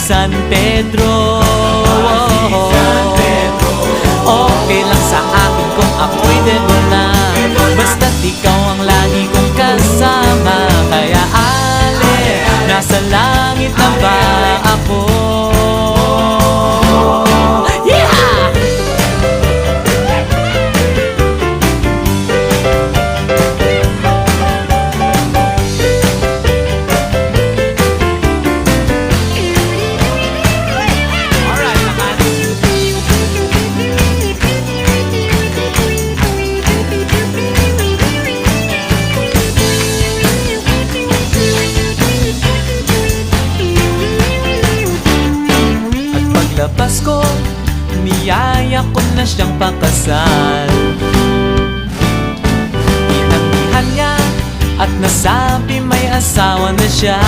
San Pedro. Okay lang sa akin kung ako'y debo na, basta't ikaw ang lagi kong kasama. Kaya ale, nasa langit na ba ako? Yeah! Paglabas ko, niyaya ko na siyang pakasal. Inanggihan niya at nasabi may asawa na siya.